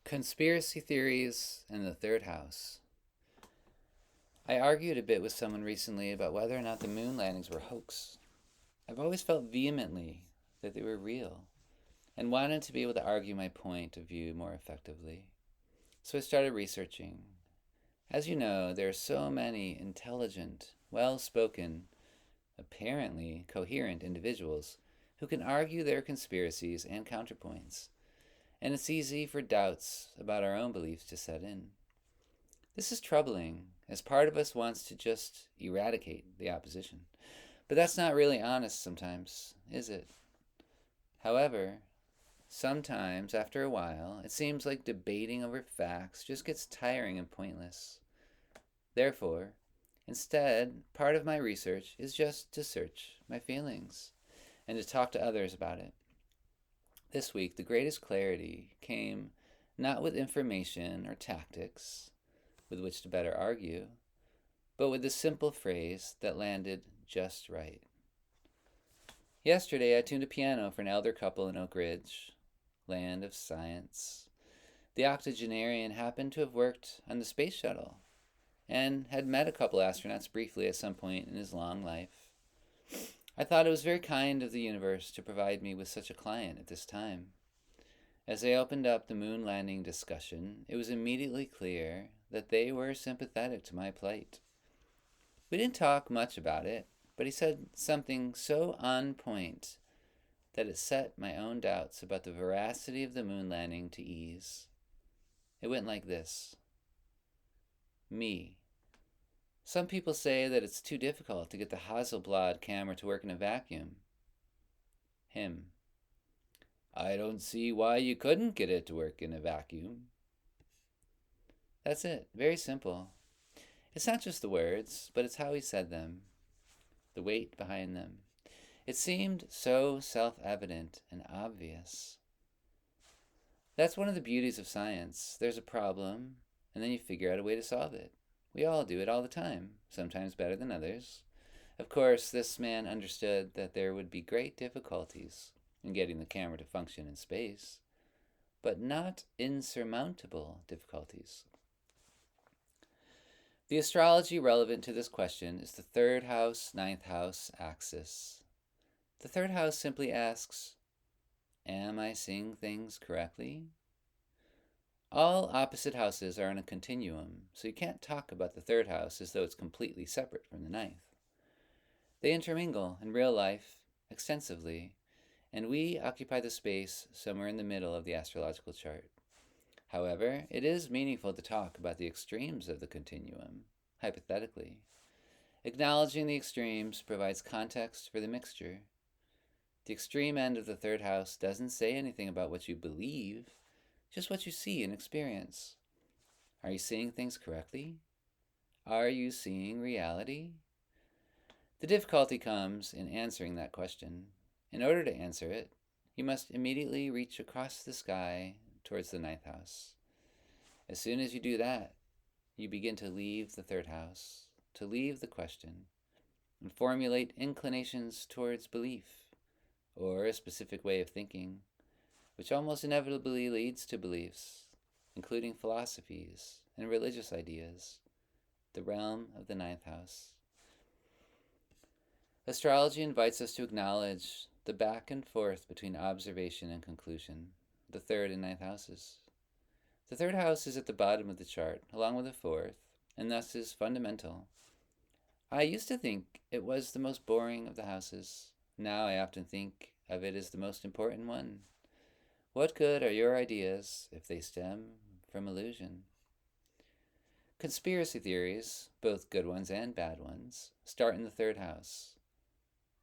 Conspiracy theories and the third house. I argued a bit with someone recently about whether or not the moon landings were a hoax. I've always felt vehemently that they were real and wanted to be able to argue my point of view more effectively. So I started researching. As you know, there are so many intelligent, well spoken, apparently coherent individuals who can argue their conspiracies and counterpoints, and it's easy for doubts about our own beliefs to set in. This is troubling, as part of us wants to just eradicate the opposition. But that's not really honest sometimes, is it? However, sometimes, after a while, it seems like debating over facts just gets tiring and pointless. Therefore, instead, part of my research is just to search my feelings and to talk to others about it. This week, the greatest clarity came not with information or tactics with which to better argue, but with the simple phrase that landed just right. Yesterday, I tuned a piano for an elder couple in Oak Ridge, land of science. The octogenarian happened to have worked on the space shuttle and had met a couple astronauts briefly at some point in his long life. I thought it was very kind of the universe to provide me with such a client at this time. As they opened up the moon landing discussion, it was immediately clear that they were sympathetic to my plight. We didn't talk much about it, but he said something so on point that it set my own doubts about the veracity of the moon landing to ease. It went like this. Me. Some people say that it's too difficult to get the Hasselblad camera to work in a vacuum. Him. I don't see why you couldn't get it to work in a vacuum. That's it. Very simple. It's not just the words, but it's how he said them, the weight behind them. It seemed so self-evident and obvious. That's one of the beauties of science. There's a problem, and then you figure out a way to solve it. We all do it all the time, sometimes better than others. Of course, this man understood that there would be great difficulties in getting the camera to function in space, but not insurmountable difficulties. The astrology relevant to this question is the third house, ninth house axis. The third house simply asks, am I seeing things correctly? All opposite houses are in a continuum, so you can't talk about the third house as though it's completely separate from the ninth. They intermingle in real life extensively, and we occupy the space somewhere in the middle of the astrological chart. However, it is meaningful to talk about the extremes of the continuum, hypothetically. Acknowledging the extremes provides context for the mixture. The extreme end of the third house doesn't say anything about what you believe, just what you see and experience. Are you seeing things correctly? Are you seeing reality? The difficulty comes in answering that question. In order to answer it, you must immediately reach across the sky towards the ninth house. As soon as you do that, you begin to leave the third house, to leave the question, and formulate inclinations towards belief, or a specific way of thinking, which almost inevitably leads to beliefs, including philosophies and religious ideas, the realm of the ninth house. Astrology invites us to acknowledge the back and forth between observation and conclusion, the third and ninth houses. The third house is at the bottom of the chart, along with the fourth, and thus is fundamental. I used to think it was the most boring of the houses. Now I often think of it as the most important one. What good are your ideas if they stem from illusion? Conspiracy theories, both good ones and bad ones, start in the third house.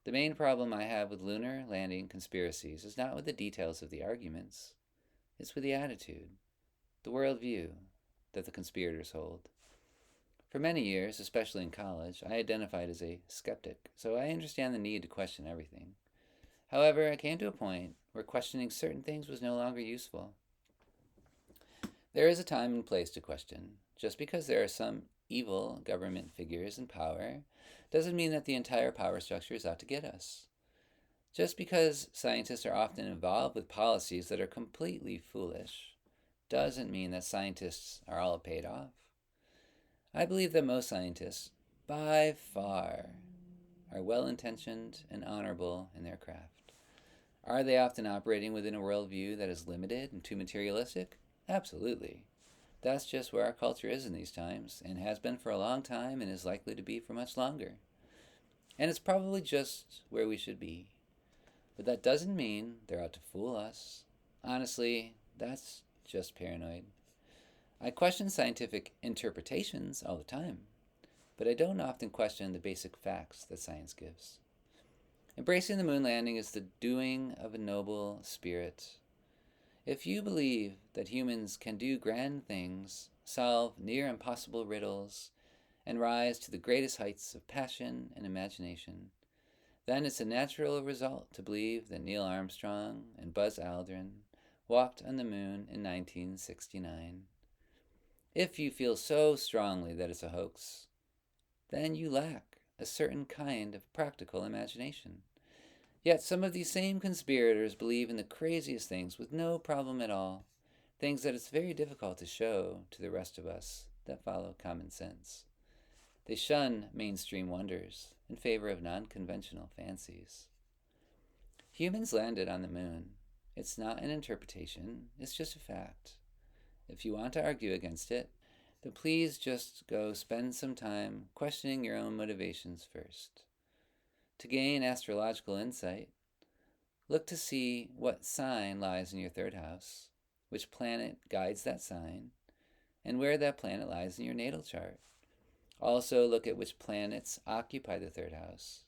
The main problem I have with lunar landing conspiracies is not with the details of the arguments, it's with the attitude, the worldview that the conspirators hold. For many years, especially in college, I identified as a skeptic, so I understand the need to question everything. However, I came to a point where questioning certain things was no longer useful. There is a time and place to question. Just because there are some evil government figures in power doesn't mean that the entire power structure is out to get us. Just because scientists are often involved with policies that are completely foolish doesn't mean that scientists are all paid off. I believe that most scientists, by far, are well intentioned and honorable in their craft. Are they often operating within a worldview that is limited and too materialistic? Absolutely. That's just where our culture is in these times, and has been for a long time, and is likely to be for much longer. And it's probably just where we should be. But that doesn't mean they're out to fool us. Honestly, that's just paranoid. I question scientific interpretations all the time, but I don't often question the basic facts that science gives. Embracing the moon landing is the doing of a noble spirit. If you believe that humans can do grand things, solve near impossible riddles, and rise to the greatest heights of passion and imagination, then it's a natural result to believe that Neil Armstrong and Buzz Aldrin walked on the moon in 1969. If you feel so strongly that it's a hoax, then you lack a certain kind of practical imagination. Yet some of these same conspirators believe in the craziest things with no problem at all, things that it's very difficult to show to the rest of us that follow common sense. They shun mainstream wonders in favor of non-conventional fancies. Humans landed on the moon. It's not an interpretation, it's just a fact. If you want to argue against it, then please just go spend some time questioning your own motivations first. To gain astrological insight, look to see what sign lies in your third house, which planet guides that sign, and where that planet lies in your natal chart. Also, look at which planets occupy the third house.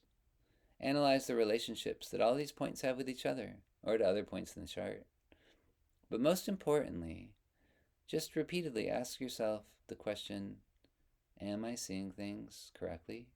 Analyze the relationships that all these points have with each other, or to other points in the chart. But most importantly, just repeatedly ask yourself the question, am I seeing things correctly?